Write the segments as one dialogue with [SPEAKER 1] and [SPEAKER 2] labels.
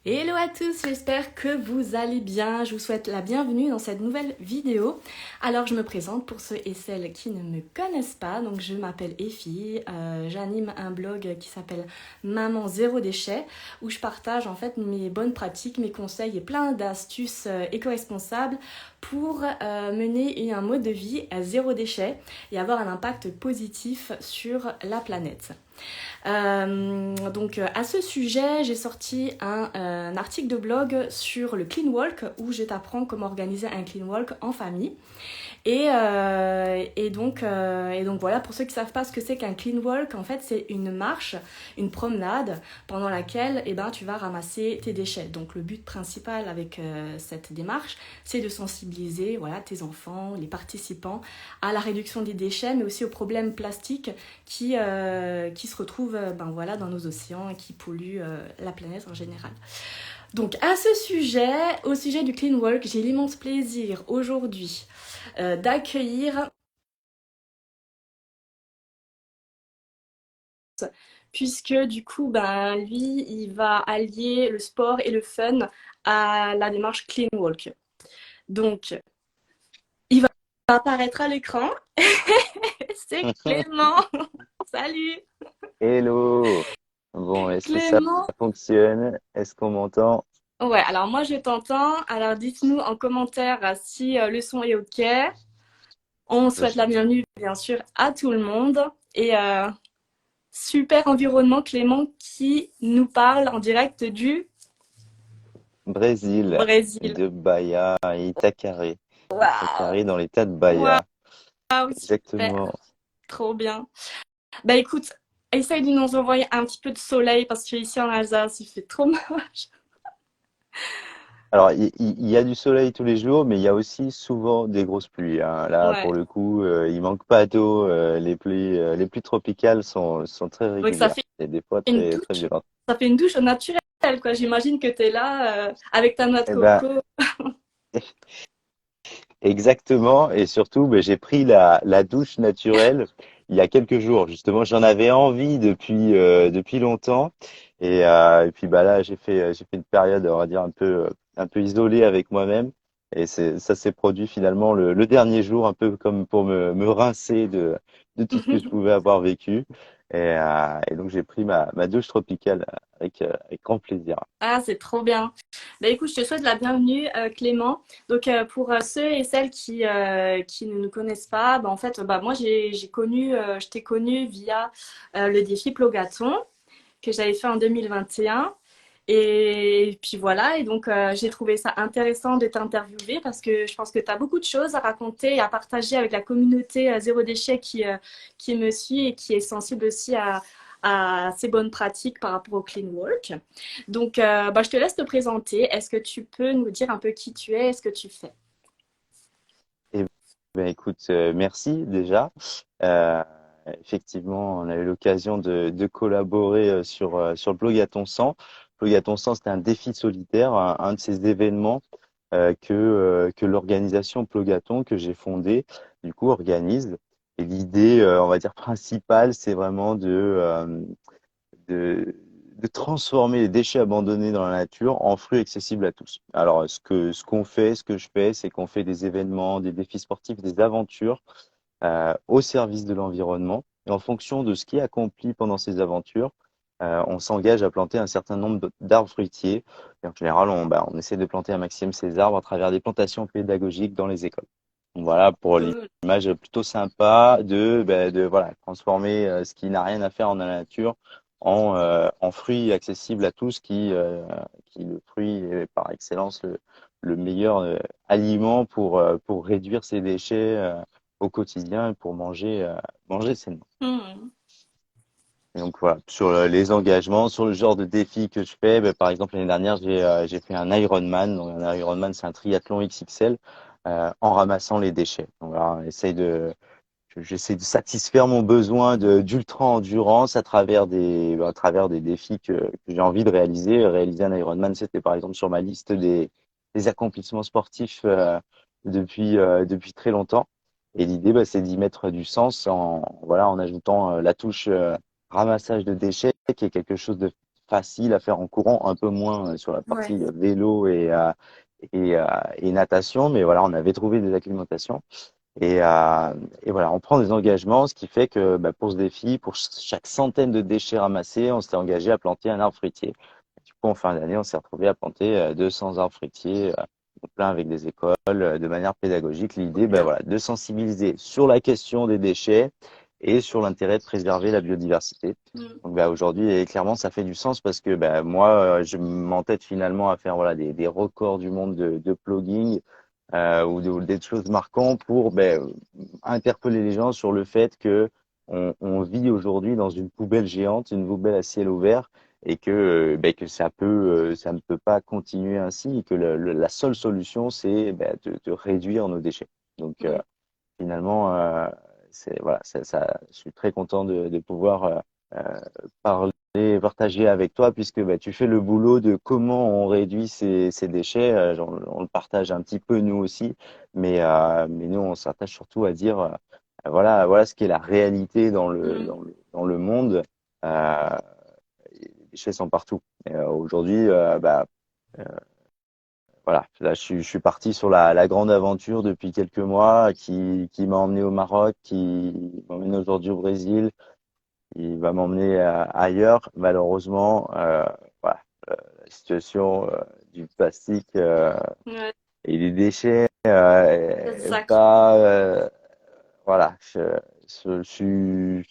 [SPEAKER 1] Hello à tous, j'espère que vous allez bien. Je vous souhaite la bienvenue dans cette nouvelle vidéo. Alors je me présente pour ceux et celles qui ne me connaissent pas. Donc je m'appelle Effie, j'anime un blog qui s'appelle Maman Zéro Déchet où je partage en fait mes bonnes pratiques, mes conseils et plein d'astuces éco-responsables pour mener un mode de vie à zéro déchet et avoir un impact positif sur la planète. Donc à ce sujet, j'ai sorti un article de blog sur le clean walk où je t'apprends comment organiser un clean walk en famille. Et donc voilà, pour ceux qui ne savent pas ce que c'est qu'un clean walk, en fait c'est une marche, une promenade pendant laquelle tu vas ramasser tes déchets. Donc le but principal avec cette démarche, c'est de sensibiliser tes enfants, les participants à la réduction des déchets, mais aussi aux problèmes plastiques qui se retrouvent dans nos océans et qui polluent la planète en général. Donc à ce sujet, au sujet du clean walk, j'ai l'immense plaisir aujourd'hui d'accueillir, puisque du coup, lui, il va allier le sport et le fun à la démarche clean walk. Donc, il va apparaître à l'écran. C'est Clément. Salut
[SPEAKER 2] Hello! Bon, est-ce que ça
[SPEAKER 1] Clément.
[SPEAKER 2] fonctionne? Est-ce qu'on m'entend?
[SPEAKER 1] Ouais, alors moi je t'entends. Alors dites-nous en commentaire si le son est OK. On souhaite la bienvenue bien sûr à tout le monde. Et super environnement Clément qui nous parle en direct du
[SPEAKER 2] Brésil,
[SPEAKER 1] Brésil.
[SPEAKER 2] de Bahia et Itacaré.
[SPEAKER 1] Waouh,
[SPEAKER 2] Itacaré dans l'état de
[SPEAKER 1] waouh,
[SPEAKER 2] Bahia.
[SPEAKER 1] super,
[SPEAKER 2] Exactement.
[SPEAKER 1] trop bien. Bah écoute, essaye de nous envoyer un petit peu de soleil parce que ici en Alsace il fait trop moche.
[SPEAKER 2] Alors, il y a du soleil tous les jours, mais il y a aussi souvent des grosses pluies, hein. Là,
[SPEAKER 1] Ouais,
[SPEAKER 2] pour le coup, il manque pas d'eau. Les pluies tropicales sont très
[SPEAKER 1] donc ça
[SPEAKER 2] régulières
[SPEAKER 1] fait
[SPEAKER 2] et des fois
[SPEAKER 1] une
[SPEAKER 2] très, très
[SPEAKER 1] douche,
[SPEAKER 2] violentes.
[SPEAKER 1] ça fait une douche naturelle quoi. J'imagine que t'es là avec ta noix de
[SPEAKER 2] Eh ben,
[SPEAKER 1] coco.
[SPEAKER 2] exactement, et surtout, ben, j'ai pris la douche naturelle il y a quelques jours. Justement, j'en avais envie depuis longtemps, et puis bah là, j'ai fait une période, on va dire un peu isolée avec moi-même, et ça s'est produit finalement le dernier jour, un peu comme pour me rincer de tout ce que je pouvais avoir vécu, et donc j'ai pris ma douche tropicale avec grand plaisir.
[SPEAKER 1] Ah, c'est trop bien. Bah, écoute, je te souhaite la bienvenue, Clément. Donc, pour ceux et celles qui ne nous connaissent pas, en fait, moi, je t'ai connu via le défi Plogaton que j'avais fait en 2021. Et puis voilà, et donc j'ai trouvé ça intéressant de t'interviewer parce que je pense que tu as beaucoup de choses à raconter et à partager avec la communauté Zéro Déchet qui me suit et qui est sensible aussi à ces bonnes pratiques par rapport au clean work. Donc, je te laisse te présenter. Est-ce que tu peux nous dire un peu qui tu es et ce que tu fais?
[SPEAKER 2] Eh ben, écoute, merci déjà. Euh, Effectivement, on a eu l'occasion de collaborer sur le blog à ton sang. Blog à ton sang, c'était un défi solitaire, un de ces événements que l'organisation Plogaton que j'ai fondée, du coup, organise. Et l'idée, on va dire principale, c'est vraiment de, de transformer les déchets abandonnés dans la nature en flux accessibles à tous. Alors, ce qu'on fait, ce que je fais, c'est qu'on fait des événements, des défis sportifs, des aventures au service de l'environnement. Et en fonction de ce qui est accompli pendant ces aventures, on s'engage à planter un certain nombre d'arbres fruitiers. Et en général, on essaie de planter un maximum ces arbres à travers des plantations pédagogiques dans les écoles. Donc voilà pour
[SPEAKER 1] Cool.
[SPEAKER 2] l'image plutôt sympa de voilà, transformer ce qui n'a rien à faire dans la nature en fruits accessibles à tous, qui le fruit est par excellence le meilleur aliment pour réduire ses déchets au quotidien et pour manger sainement.
[SPEAKER 1] Hmm.
[SPEAKER 2] Et donc voilà, sur les engagements, sur le genre de défi que je fais, ben, par exemple l'année dernière j'ai fait un Ironman. Donc un Ironman c'est un triathlon XXL en ramassant les déchets. Donc voilà, j'essaie de satisfaire mon besoin d'ultra endurance à travers des défis que j'ai envie de réaliser. Réaliser un Ironman, c'était par exemple sur ma liste des accomplissements sportifs depuis très longtemps. Et l'idée, bah, c'est d'y mettre du sens en ajoutant la touche ramassage de déchets, qui est quelque chose de facile à faire en courant, un peu moins sur la
[SPEAKER 1] Ouais.
[SPEAKER 2] partie vélo et natation, mais voilà, on avait trouvé des acclimatations. Et voilà, on prend des engagements, ce qui fait que bah, pour ce défi, pour chaque centaine de déchets ramassés, on s'était engagé à planter un arbre fruitier. Du coup, en fin d'année, on s'est retrouvé à planter 200 arbres fruitiers, plein avec des écoles, de manière pédagogique.
[SPEAKER 1] Trop
[SPEAKER 2] L'idée, ben
[SPEAKER 1] bien.
[SPEAKER 2] voilà, de sensibiliser sur la question des déchets et sur l'intérêt de préserver la biodiversité.
[SPEAKER 1] Mm.
[SPEAKER 2] Donc bah, aujourd'hui, et clairement, ça fait du sens parce que bah, moi, je m'entête finalement à faire voilà, des records du monde de plugging ou des choses marquantes pour ben, interpeller les gens sur le fait que on vit aujourd'hui dans une poubelle géante, une poubelle à ciel ouvert, et que, ben, que ça ne peut pas continuer ainsi, et que la seule solution, c'est ben, de réduire nos déchets. Donc
[SPEAKER 1] Mm.
[SPEAKER 2] finalement, voilà, je suis très content de pouvoir euh, parler, partager avec toi, puisque bah, tu fais le boulot de comment on réduit ces déchets. On le partage un petit peu nous aussi, mais nous, on s'attache surtout à dire, voilà ce qui est la réalité
[SPEAKER 1] Mm.
[SPEAKER 2] dans le monde. Euh, les déchets sont partout. Et, aujourd'hui, euh, voilà, là je suis parti sur la grande aventure depuis quelques mois qui m'a emmené au Maroc, qui m'emmène aujourd'hui au Brésil, qui va m'emmener ailleurs. Malheureusement, voilà, la situation du plastique
[SPEAKER 1] Ouais.
[SPEAKER 2] et des déchets est
[SPEAKER 1] Ça
[SPEAKER 2] pas, voilà, je suis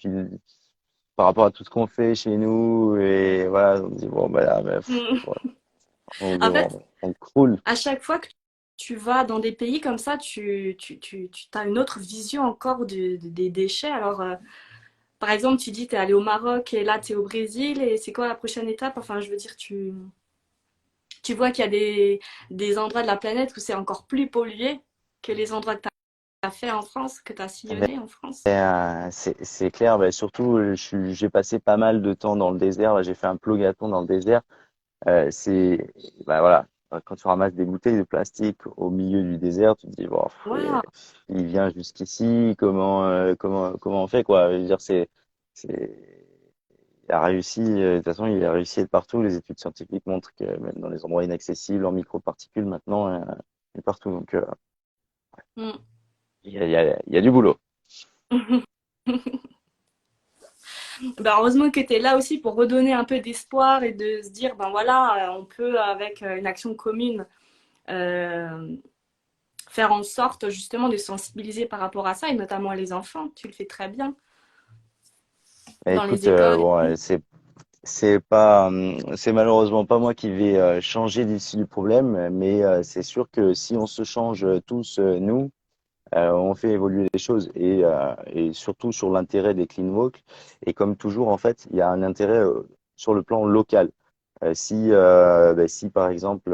[SPEAKER 2] par rapport à tout ce qu'on fait chez nous et voilà, on me dit bon ben là,
[SPEAKER 1] Mm.
[SPEAKER 2] voilà,
[SPEAKER 1] En fait,
[SPEAKER 2] on croule.
[SPEAKER 1] à chaque fois que tu vas dans des pays comme ça, tu as une autre vision encore des déchets. Alors, par exemple, tu dis tu es allé au Maroc et là tu es au Brésil et c'est quoi la prochaine étape? Enfin, je veux dire, tu vois qu'il y a des endroits de la planète où c'est encore plus pollué que les endroits que tu as fait en France, que tu as sillonné en France.
[SPEAKER 2] C'est clair, bah, surtout j'ai passé pas mal de temps dans le désert. Là, j'ai fait un plogathon dans le désert. C'est bah, voilà, quand tu ramasses des bouteilles de plastique au milieu du désert, tu te dis bon,
[SPEAKER 1] Waouh!
[SPEAKER 2] il vient jusqu'ici, comment on fait quoi? Je veux dire, c'est il a réussi. De toute façon, il a réussi à être partout. Les études scientifiques montrent que même dans les endroits inaccessibles, en microparticules, maintenant, il est partout. Donc,
[SPEAKER 1] Mm.
[SPEAKER 2] il y a du boulot.
[SPEAKER 1] Ben, heureusement que tu es là aussi pour redonner un peu d'espoir et de se dire, ben voilà, on peut, avec une action commune, euh, faire en sorte justement de sensibiliser par rapport à ça, et notamment les enfants. Tu le fais très bien
[SPEAKER 2] Mais
[SPEAKER 1] dans les
[SPEAKER 2] écoute,
[SPEAKER 1] écoles.
[SPEAKER 2] bon, c'est pas, c'est malheureusement pas moi qui vais changer d'ici du problème, mais c'est sûr que si on se change tous, nous, on fait évoluer les choses et surtout sur l'intérêt des clean walk. Et comme toujours, en fait, il y a un intérêt sur le plan local. Si par exemple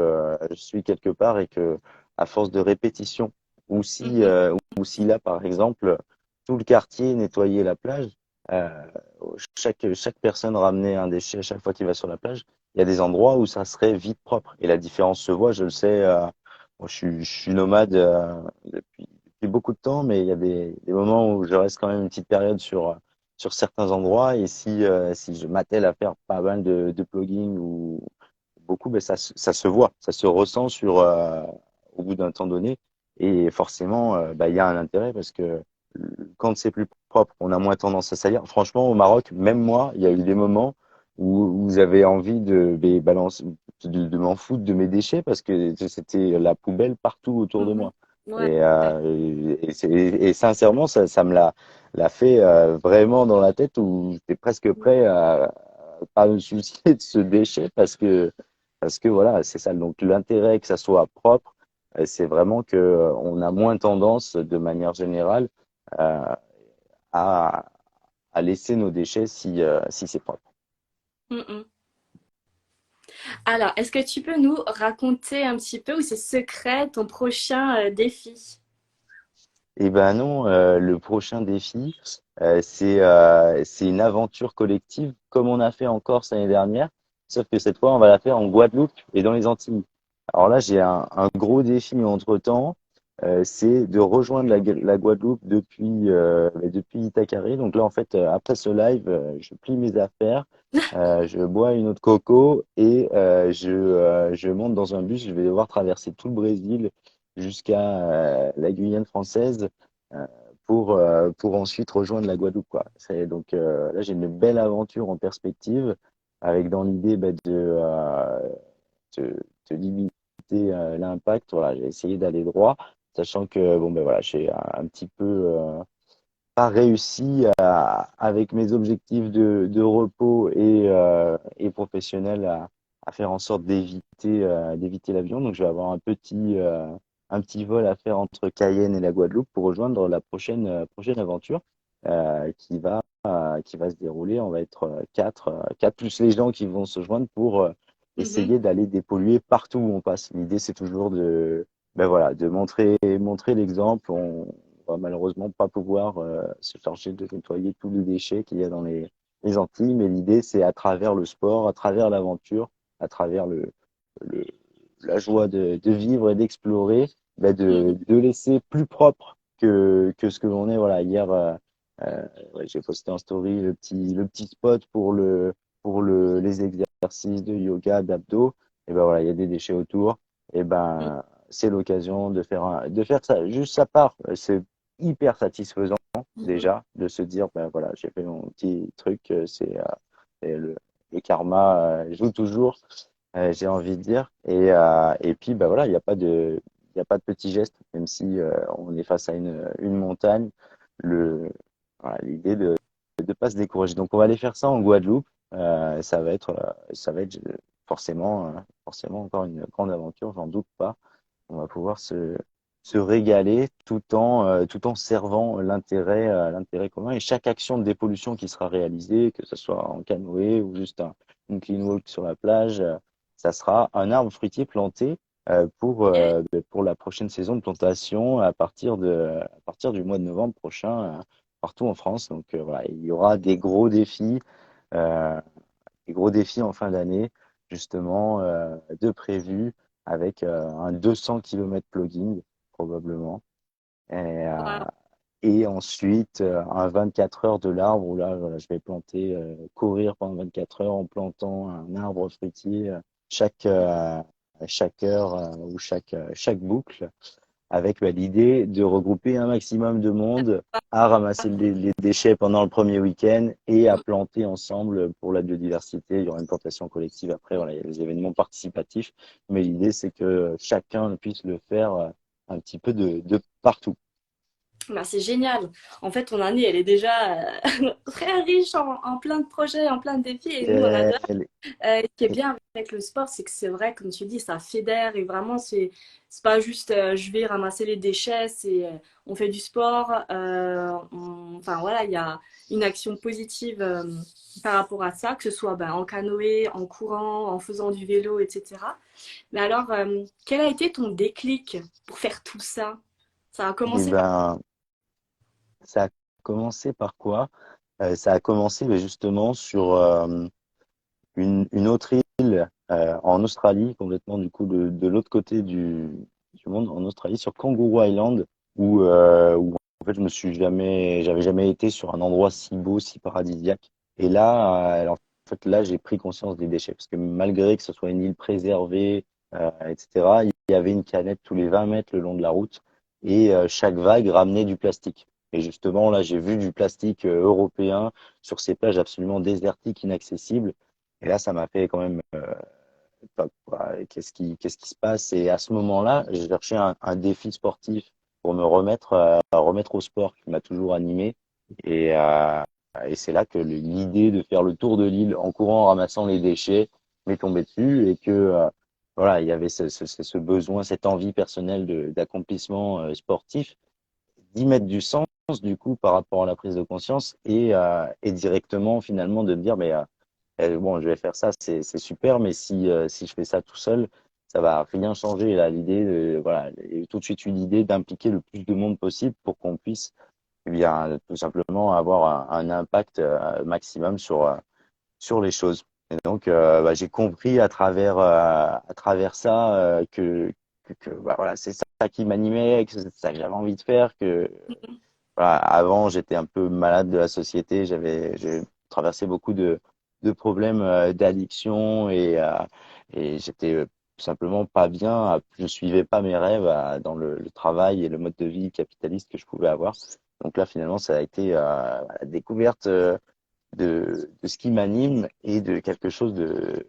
[SPEAKER 2] je suis quelque part et que à force de répétition,
[SPEAKER 1] Mhm.
[SPEAKER 2] ou si là par exemple tout le quartier nettoyait la plage, euh, chaque personne ramenait un déchet à chaque fois qu'il va sur la plage, il y a des endroits où ça serait vite propre et la différence se voit. Je le sais. Moi, je suis nomade depuis beaucoup de temps, mais il y a des moments où je reste quand même une petite période sur certains endroits. Et si je m'attelle à faire pas mal de plugging ou beaucoup, ben ça se voit, ça se ressent au bout d'un temps donné. Et forcément, ben, il y a un intérêt parce que quand c'est plus propre, on a moins tendance à salir. Franchement, au Maroc, même moi, il y a eu des moments où j'avais envie de m'en foutre de mes déchets parce que c'était la poubelle partout autour de
[SPEAKER 1] Mhm.
[SPEAKER 2] moi.
[SPEAKER 1] Ouais.
[SPEAKER 2] Et sincèrement, ça me l'a fait vraiment dans la tête où j'étais presque prêt à pas me soucier de ce déchet parce que voilà, c'est ça. Donc l'intérêt que ça soit propre, c'est vraiment que on a moins tendance, de manière générale, euh, à, à laisser nos déchets si c'est propre.
[SPEAKER 1] Mhm. Alors, est-ce que tu peux nous raconter un petit peu, ou c'est secret, ton prochain défi?
[SPEAKER 2] Eh ben non, le prochain défi, c'est une aventure collective comme on a fait en Corse l'année dernière, sauf que cette fois, on va la faire en Guadeloupe et dans les Antilles. Alors là, j'ai un gros défi entre-temps. c'est de rejoindre la Guadeloupe depuis Itacaré. Donc là, en fait, après ce live, je plie mes affaires, je bois une eau de coco et je monte dans un bus. Je vais devoir traverser tout le Brésil jusqu'à la Guyane française euh, pour ensuite rejoindre la Guadeloupe, quoi. Donc là, j'ai une belle aventure en perspective avec dans l'idée de, de limiter l'impact. Voilà, j'ai essayé d'aller droit, sachant que bon ben voilà, j'ai un petit peu pas réussi avec mes objectifs de repos et professionnels à faire en sorte d'éviter l'avion. Donc je vais avoir un petit vol à faire entre Cayenne et la Guadeloupe pour rejoindre la prochaine aventure qui va se dérouler. On va être quatre plus les gens qui vont se joindre pour
[SPEAKER 1] Mhm.
[SPEAKER 2] essayer d'aller dépolluer partout où on passe. L'idée, c'est toujours ben voilà, de montrer l'exemple. On va malheureusement pas pouvoir se charger de nettoyer tous les déchets qu'il y a dans les Antilles, mais l'idée, c'est à travers le sport, à travers l'aventure, à travers le, la joie de vivre et d'explorer, ben
[SPEAKER 1] Mhm.
[SPEAKER 2] de laisser plus propre que ce que l'on est. Voilà, hier, ouais, j'ai posté en story le petit spot les exercices de yoga, d'abdos. Et ben voilà, il y a des déchets autour. Et ben, c'est l'occasion de faire ça. Juste sa part. C'est hyper satisfaisant
[SPEAKER 1] Mhm.
[SPEAKER 2] déjà de se dire, ben voilà, j'ai fait mon petit truc. Et le karma joue toujours, j'ai envie de dire. Et puis, ben voilà, il y a pas de petits gestes, même si on est face à une montagne. Le, voilà, l'idée de pas se décourager. Donc, on va aller faire ça en Guadeloupe. Ça va être forcément encore une grande aventure, j'en doute pas. On va pouvoir se régaler tout en servant l'intérêt commun. Et chaque action de dépollution qui sera réalisée, que ce soit en canoë ou juste une clean walk sur la plage, ça sera un arbre fruitier planté
[SPEAKER 1] Yeah.
[SPEAKER 2] pour la prochaine saison de plantation à partir du mois de novembre prochain partout en France. Donc voilà, il y aura euh, des gros défis en fin d'année, justement, de prévus avec un 200 km plugging, probablement. Et, euh,
[SPEAKER 1] Wow.
[SPEAKER 2] et ensuite, un 24 heures de l'arbre où là, voilà, je vais courir pendant 24 heures en plantant un arbre fruitier chaque, euh, chaque heure ou chaque boucle avec l'idée de regrouper un maximum de monde à ramasser les déchets pendant le premier week-end et à planter ensemble pour la biodiversité. Il y aura une plantation collective après, voilà, il y a des événements participatifs, mais l'idée c'est que chacun puisse le faire un petit peu de partout.
[SPEAKER 1] Bah, c'est génial. En fait, ton année, elle est déjà très riche en plein de projets, en plein de défis, et nous, on
[SPEAKER 2] Euh,
[SPEAKER 1] adore. Ce qui est bien avec le sport, c'est que c'est vrai, comme tu dis, ça fédère et vraiment, c'est pas juste je vais ramasser les déchets, c'est on fait du sport, enfin voilà, il y a une action positive par rapport à ça, que ce soit ben, en canoë, en courant, en faisant du vélo, etc. Mais alors, quel a été ton déclic pour faire tout ça? Ça a
[SPEAKER 2] et
[SPEAKER 1] commencé par...
[SPEAKER 2] ben, ça a commencé par quoi? Ça a commencé justement sur une autre île en Australie, complètement du coup de l'autre côté du monde, en Australie, sur Kangaroo Island, où en fait j'avais jamais été sur un endroit si beau, si paradisiaque. Et là, en fait, là, j'ai pris conscience des déchets, parce que malgré que ce soit une île préservée, etc., il y avait une canette tous les 20 mètres le long de la route, et chaque vague ramenait du plastique. Et justement, là, j'ai vu du plastique européen sur ces plages absolument désertiques, inaccessibles. Et là, ça m'a fait quand même, qu'est-ce qui se passe? Et à ce moment-là, j'ai cherché un défi sportif pour remettre au sport qui m'a toujours animé. Et, euh, et c'est là que l'idée de faire le tour de l'île en courant, en ramassant les déchets, m'est tombée dessus et que, voilà, il y avait ce besoin, cette envie personnelle d'accomplissement sportif, d'y mettre du sens, du coup, par rapport à la prise de conscience et directement, finalement, de me dire, mais bon, je vais faire ça, c'est super, mais si je fais ça tout seul, ça va rien changer. Là, voilà, il y a eu tout de suite une idée d'impliquer le plus de monde possible pour qu'on puisse, eh bien, tout simplement avoir un impact maximum sur les choses. Et donc, j'ai compris à travers ça bah, voilà, c'est ça qui m'animait, que c'est ça que j'avais envie de faire, que voilà, avant, j'étais un peu malade de la société. J'ai traversé beaucoup de problèmes d'addiction et j'étais tout simplement pas bien. Je suivais pas mes rêves dans le travail et le mode de vie capitaliste que je pouvais avoir. Donc là, finalement, ça a été la découverte de ce qui m'anime et de quelque chose de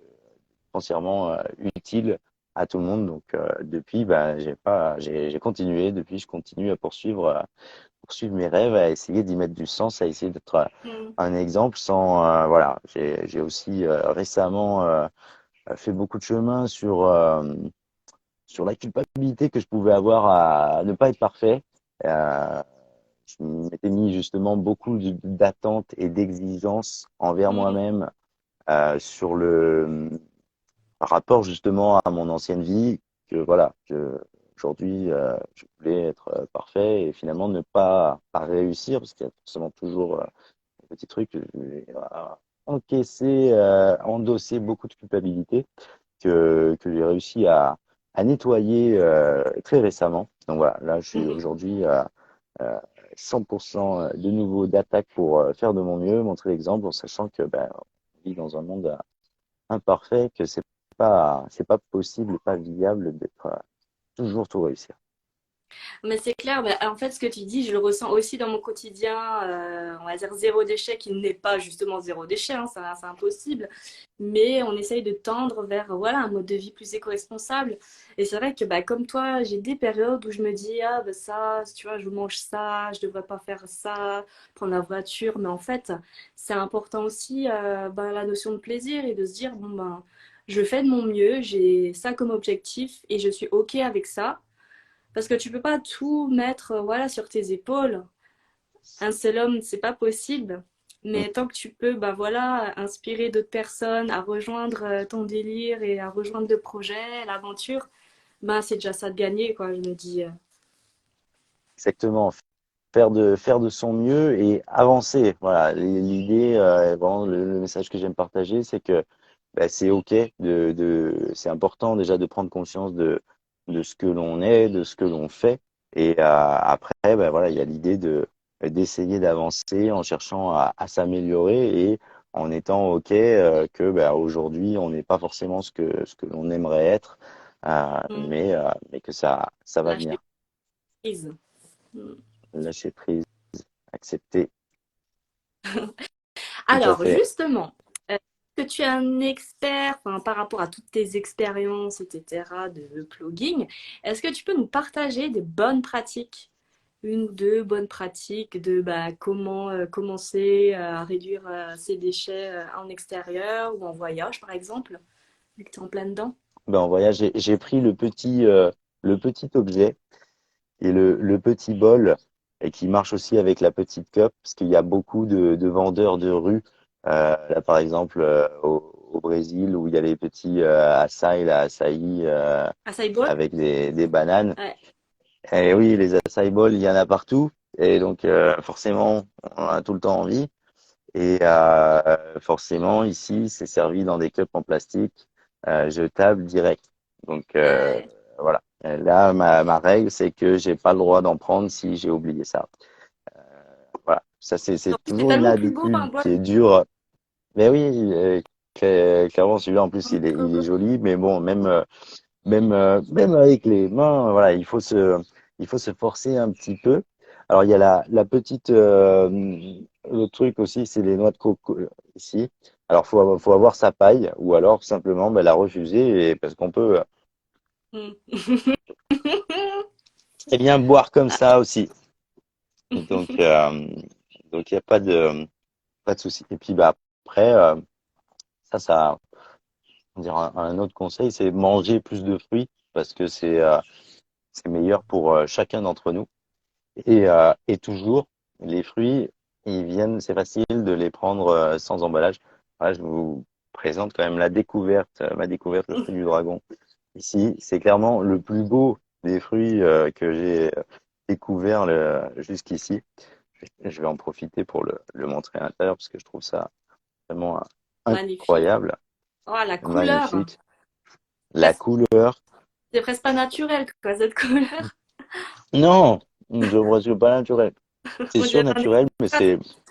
[SPEAKER 2] foncièrement utile à tout le monde. Donc depuis, bah, j'ai continué. Depuis, je continue à poursuivre mes rêves, à essayer d'y mettre du sens, à essayer d'être
[SPEAKER 1] Mm.
[SPEAKER 2] un exemple sans voilà. J'ai aussi récemment fait beaucoup de chemin sur la culpabilité que je pouvais avoir à ne pas être parfait. Euh, je m'étais mis justement beaucoup d'attentes et d'exigences envers
[SPEAKER 1] Mm.
[SPEAKER 2] moi-même sur le par rapport justement à mon ancienne vie, que voilà, que aujourd'hui je voulais être parfait et finalement ne pas réussir parce qu'il y a forcément toujours des petits trucs que je vais encaisser, endosser beaucoup de culpabilité que j'ai réussi à nettoyer très récemment. Donc voilà, là je suis
[SPEAKER 1] Mm.
[SPEAKER 2] aujourd'hui euh, 100% de nouveau d'attaque pour faire de mon mieux, montrer l'exemple en sachant que ben, on vit dans un monde imparfait, que c'est pas possible, pas viable d'être toujours tout réussir.
[SPEAKER 1] Mais c'est clair, mais en fait, ce que tu dis, je le ressens aussi dans mon quotidien. On va dire zéro déchet, qui n'est pas justement zéro déchet, hein, c'est impossible. Mais on essaye de tendre vers voilà, un mode de vie plus éco-responsable. Et c'est vrai que bah, comme toi, j'ai des périodes où je me dis, ah bah, ça, tu vois, je mange ça, je devrais pas faire ça, prendre la voiture. Mais en fait, c'est important aussi bah, la notion de plaisir et de se dire, bon ben, je fais de mon mieux, j'ai ça comme objectif et je suis OK avec ça. Parce que tu peux pas tout mettre voilà, sur tes épaules. Un seul homme, c'est pas possible.
[SPEAKER 2] Mm.
[SPEAKER 1] Mais tant que tu peux, bah voilà, inspirer d'autres personnes à rejoindre ton délire et à rejoindre le projet, l'aventure, bah c'est déjà ça de gagner, quoi, je me dis.
[SPEAKER 2] Exactement. Faire de son mieux et avancer. Voilà, l'idée, vraiment, le message que j'aime partager, c'est que ben, c'est OK c'est important déjà de prendre conscience de ce que l'on est, de ce que l'on fait. Et après, ben, voilà, il y a l'idée d'essayer d'avancer en cherchant à s'améliorer et en étant OK que ben, aujourd'hui, on n'est pas forcément ce que l'on aimerait être,
[SPEAKER 1] Hmm,
[SPEAKER 2] mais que ça va
[SPEAKER 1] lâcher
[SPEAKER 2] venir.
[SPEAKER 1] prise. Hmm.
[SPEAKER 2] Lâcher prise, accepter, tout à
[SPEAKER 1] Alors,
[SPEAKER 2] fait.
[SPEAKER 1] justement, que tu es un expert enfin, par rapport à toutes tes expériences, etc., de plugging, est-ce que tu peux nous partager des bonnes pratiques? Une ou deux bonnes pratiques de bah, comment commencer à réduire ses déchets en extérieur ou en voyage, par exemple, vu que tu es en plein dedans.
[SPEAKER 2] Ben, en voyage, j'ai pris le petit objet et le petit bol et qui marche aussi avec la petite cup parce qu'il y a beaucoup de vendeurs de rue. Là, par exemple, au Brésil où il y a les petits açaï, là, açaï
[SPEAKER 1] Acai bowl?
[SPEAKER 2] avec des bananes.
[SPEAKER 1] Ouais.
[SPEAKER 2] Et oui, les açaï bowls, il y en a partout. Et donc, forcément, on en a tout le temps envie. Et forcément, ici, c'est servi dans des cups en plastique jetables direct. Donc
[SPEAKER 1] Ouais.
[SPEAKER 2] voilà. Là, ma règle, c'est que j'ai pas le droit d'en prendre si j'ai oublié ça. Voilà. Ça,
[SPEAKER 1] En
[SPEAKER 2] c'est
[SPEAKER 1] plus, c'est
[SPEAKER 2] toujours une
[SPEAKER 1] tellement plus beau
[SPEAKER 2] habitude
[SPEAKER 1] un bol.
[SPEAKER 2] qui est dure. Mais oui, clairement, celui-là, en plus, il est
[SPEAKER 1] Encore.
[SPEAKER 2] joli. Mais bon, même avec les mains, voilà, il faut se forcer un petit peu. Alors, il y a la petite, le truc aussi, c'est les noix de coco ici. Alors, faut avoir sa paille ou alors simplement ben, la refuser parce qu'on peut
[SPEAKER 1] Mm.
[SPEAKER 2] très bien boire comme ça aussi. Donc, donc il n'y a pas de souci. Et puis, bah, après, ça, on dirait un autre conseil, c'est manger plus de fruits parce que c'est meilleur pour chacun d'entre nous. Et toujours, les fruits, ils viennent, c'est facile de les prendre sans emballage. Voilà, je vous présente quand même la découverte, ma découverte, le fruit du dragon. Ici, c'est clairement le plus beau des fruits que j'ai découvert jusqu'ici. Je vais en profiter pour le montrer à l'intérieur parce que je trouve ça vraiment
[SPEAKER 1] Magnifique.
[SPEAKER 2] incroyable,
[SPEAKER 1] Oh, la couleur.
[SPEAKER 2] magnifique. La couleur,
[SPEAKER 1] c'est presque pas naturel, quoi, cette couleur.
[SPEAKER 2] Non, je ne suis pas naturel. C'est
[SPEAKER 1] On dirait un
[SPEAKER 2] surnaturel, mais
[SPEAKER 1] extraterrestre.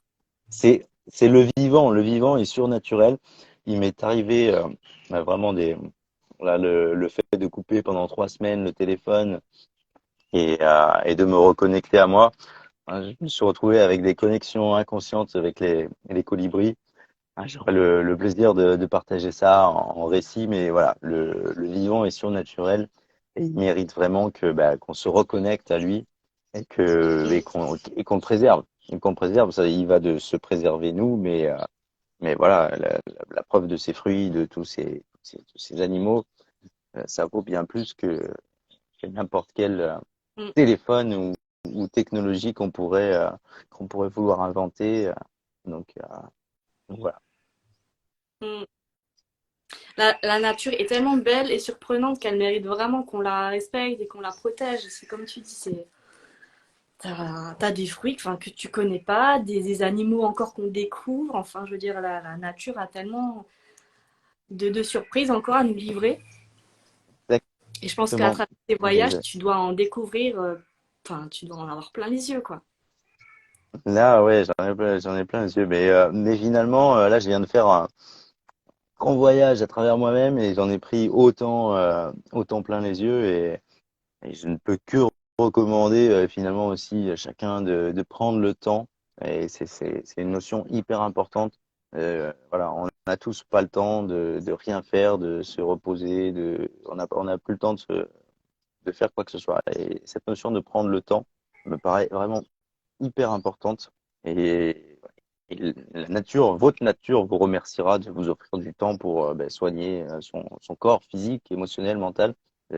[SPEAKER 2] c'est le vivant. Le vivant est surnaturel. Il m'est arrivé vraiment là, le fait de couper pendant 3 semaines le téléphone et de me reconnecter à moi. Je me suis retrouvé avec des connexions inconscientes avec les colibris. J'aurais le plaisir de partager ça en récit, mais voilà, le vivant est surnaturel et il mérite vraiment qu'on se reconnecte à lui
[SPEAKER 1] Mm,
[SPEAKER 2] et qu'on le préserve. Et qu'on le préserve, ça, il va de se préserver nous, mais voilà, la preuve de ces fruits, de tous ces animaux, ça vaut bien plus que n'importe quel
[SPEAKER 1] mm,
[SPEAKER 2] téléphone ou technologie qu'on pourrait vouloir inventer. Donc, donc voilà.
[SPEAKER 1] mm. La nature est tellement belle et surprenante qu'elle mérite vraiment qu'on la respecte et qu'on la protège. C'est comme tu dis, t'as des fruits enfin, que tu connais pas, des animaux encore qu'on découvre. Enfin, je veux dire, la nature a tellement de surprises encore à nous livrer. Et je pense qu'à
[SPEAKER 2] Exactement.
[SPEAKER 1] travers tes voyages,
[SPEAKER 2] Exa-
[SPEAKER 1] tu dois en découvrir, enfin, tu dois en avoir plein les yeux, quoi.
[SPEAKER 2] Là, ouais, j'en ai plein les yeux. Mais finalement, là, je viens de faire un grand voyage à travers moi-même et j'en ai pris autant plein les yeux et je ne peux que recommander finalement aussi à chacun de prendre le temps. Et c'est une notion hyper importante. Voilà, on n'a tous pas le temps de rien faire, de se reposer, on a plus le temps de faire quoi que ce soit. Et cette notion de prendre le temps me paraît vraiment hyper importante. Et, et la nature, votre nature vous remerciera de vous offrir du temps pour soigner son corps physique, émotionnel, mental.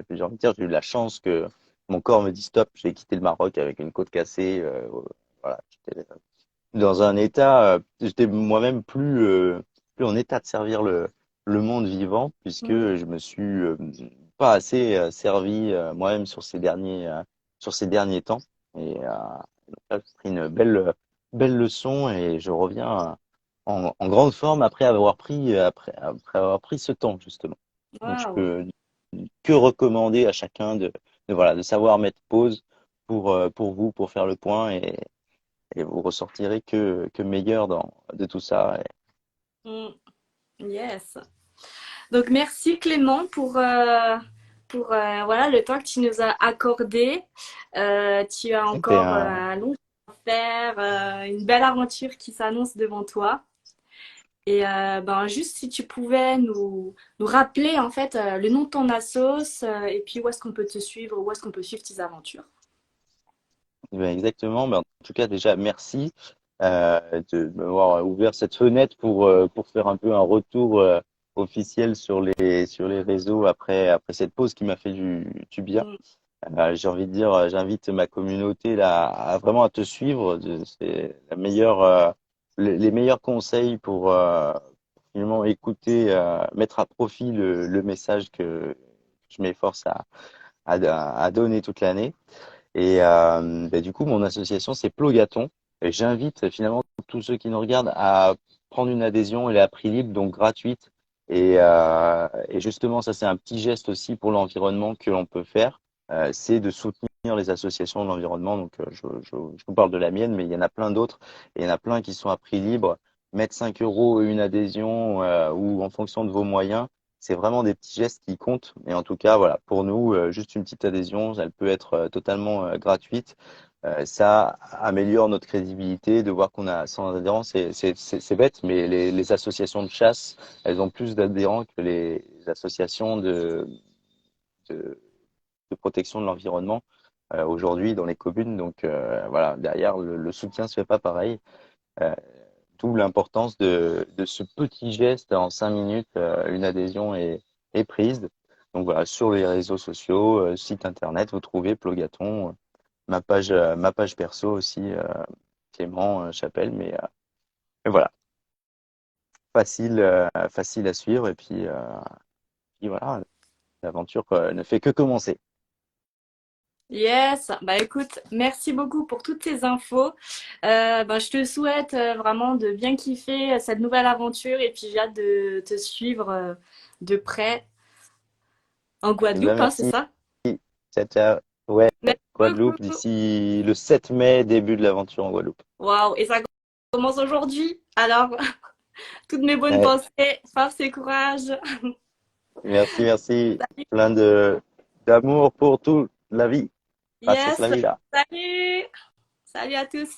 [SPEAKER 2] J'ai envie de dire, j'ai eu la chance que mon corps me dise stop, j'ai quitté le Maroc avec une côte cassée. Voilà, j'étais dans un état, j'étais moi-même plus en état de servir le monde vivant, puisque
[SPEAKER 1] Mm.
[SPEAKER 2] je me suis pas assez servi moi-même sur ces derniers temps. Et donc là, j'ai pris une belle leçon et je reviens en grande forme après avoir pris ce temps, justement. Donc, je
[SPEAKER 1] Waouh!
[SPEAKER 2] peux que recommander à chacun voilà, de savoir mettre pause pour vous, pour faire le point et vous ressortirez que meilleur de tout ça.
[SPEAKER 1] Mm. Yes. Donc merci Clément pour voilà, le temps que tu nous as accordé. Tu as
[SPEAKER 2] C'était
[SPEAKER 1] encore un long chemin à faire, une belle aventure qui s'annonce devant toi. Et ben, juste si tu pouvais nous rappeler en fait le nom de ton assos et puis où est-ce qu'on peut te suivre, où est-ce qu'on peut suivre tes aventures.
[SPEAKER 2] exactement. En tout cas, déjà, merci de m'avoir ouvert cette fenêtre pour faire un peu un retour officiel sur les réseaux après cette pause qui m'a fait du bien.
[SPEAKER 1] Mm,
[SPEAKER 2] J'ai envie de dire, j'invite ma communauté là vraiment à te suivre. C'est la meilleure, les meilleurs conseils pour finalement écouter, mettre à profit le message que je m'efforce à donner toute l'année. Et du coup, mon association, c'est Plogaton. Et j'invite finalement tous ceux qui nous regardent à prendre une adhésion. Elle est à prix libre, donc gratuite. Et justement, ça, c'est un petit geste aussi pour l'environnement que l'on peut faire. C'est de soutenir les associations de l'environnement. Donc, je vous parle de la mienne, mais il y en a plein d'autres. Et il y en a plein qui sont à prix libre. Mettre 5 euros une adhésion ou en fonction de vos moyens, c'est vraiment des petits gestes qui comptent. Et en tout cas, voilà, pour nous, juste une petite adhésion, elle peut être totalement gratuite. Ça améliore notre crédibilité de voir qu'on a 100 adhérents. C'est bête, mais les associations de chasse, elles ont plus d'adhérents que les associations de, de protection de l'environnement aujourd'hui dans les communes. Donc voilà, derrière, le soutien se fait pas pareil. Euh, D'où l'importance de ce petit geste en 5 minutes, une adhésion est prise. Donc voilà, sur les réseaux sociaux, site internet, vous trouvez Plogaton, ma page perso aussi, Clément Chapelle. Mais voilà, facile à suivre. Puis voilà, l'aventure ne fait que commencer.
[SPEAKER 1] yes, bah écoute, merci beaucoup pour toutes ces infos. Bah, je te souhaite vraiment de bien kiffer cette nouvelle aventure et puis j'ai hâte de te suivre de près en
[SPEAKER 2] Eh ben
[SPEAKER 1] Guadeloupe, hein, c'est
[SPEAKER 2] merci.
[SPEAKER 1] ça?
[SPEAKER 2] Ciao, ciao. Ouais,
[SPEAKER 1] Merci
[SPEAKER 2] Guadeloupe,
[SPEAKER 1] beaucoup.
[SPEAKER 2] d'ici le 7 mai, début de l'aventure en Guadeloupe.
[SPEAKER 1] Waouh, et ça commence aujourd'hui. Alors, toutes mes bonnes
[SPEAKER 2] Ouais,
[SPEAKER 1] pensées, force et courage.
[SPEAKER 2] merci, merci. Plein de d'amour pour toute la vie. Gracias
[SPEAKER 1] Yes,
[SPEAKER 2] la vida.
[SPEAKER 1] salut. Salut à tous.